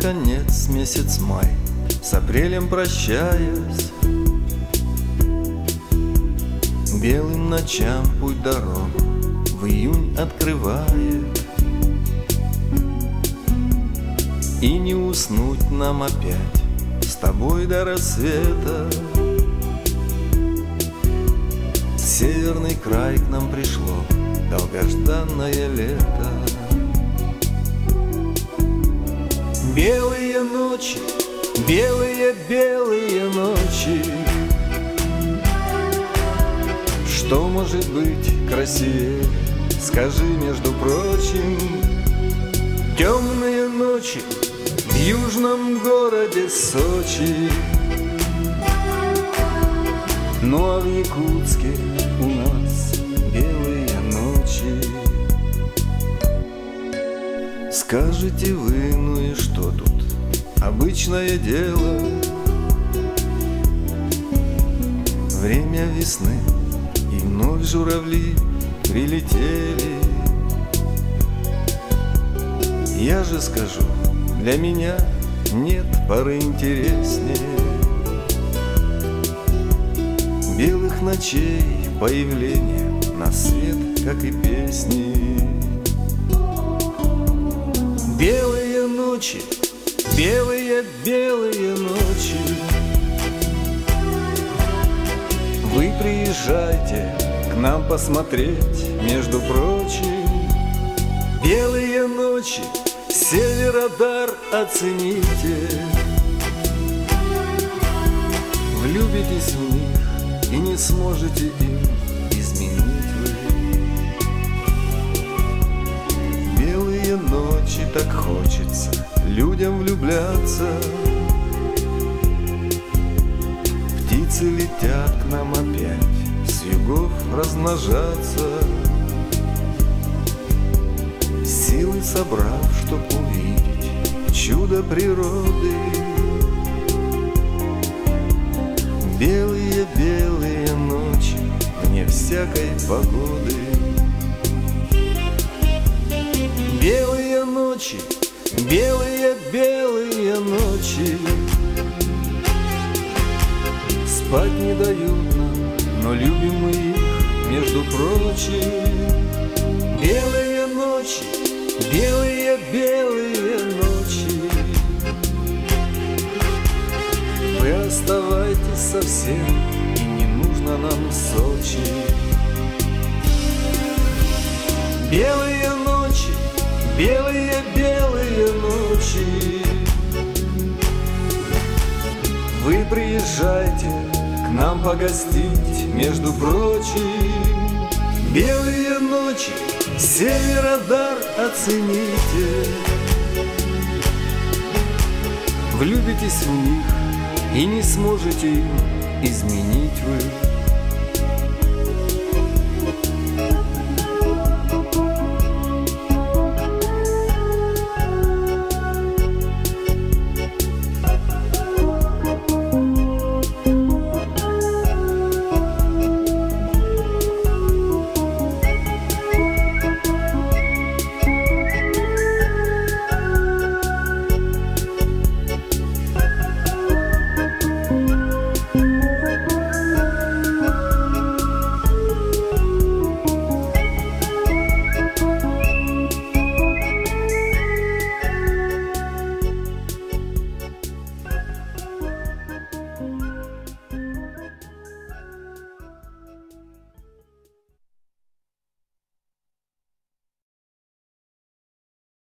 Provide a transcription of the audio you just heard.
наконец месяц май, с апрелем прощаясь, белым ночам путь дорогу в июнь открывает. И не уснуть нам опять с тобой до рассвета. Северный край к нам пришло долгожданное лето. Белые ночи, белые ночи. Что может быть красивее, скажи, между прочим. Темные ночи в южном городе Сочи. Ну а в Якутске у нас белые ночи. Скажете вы, ну и что тут? Обычное дело. Время весны, и вновь журавли прилетели. Я же скажу, для меня нет поры интереснее белых ночей появление на свет, как и песни. Белые ночи, белые ночи. Вы приезжайте к нам посмотреть, между прочим. Белые ночи, Северодар оцените. Влюбитесь в них и не сможете им изменить вы. Белые ночи, так хочется людям влюбляться. Птицы летят к нам опять с югов размножаться. Силы собрав, чтоб увидеть чудо природы. Белые ночи, вне всякой погоды. Белые ночи, белые ночи. Спать не дают нам, но любим мы их, между прочим. Белые ночи, белые ночи. Вы оставайтесь совсем, и не нужно нам Сочи. Белые ночи, белые ночи. Вы приезжайте к нам погостить, между прочим. Белые ночи, Северодар оцените. Влюбитесь в них и не сможете им изменить вы.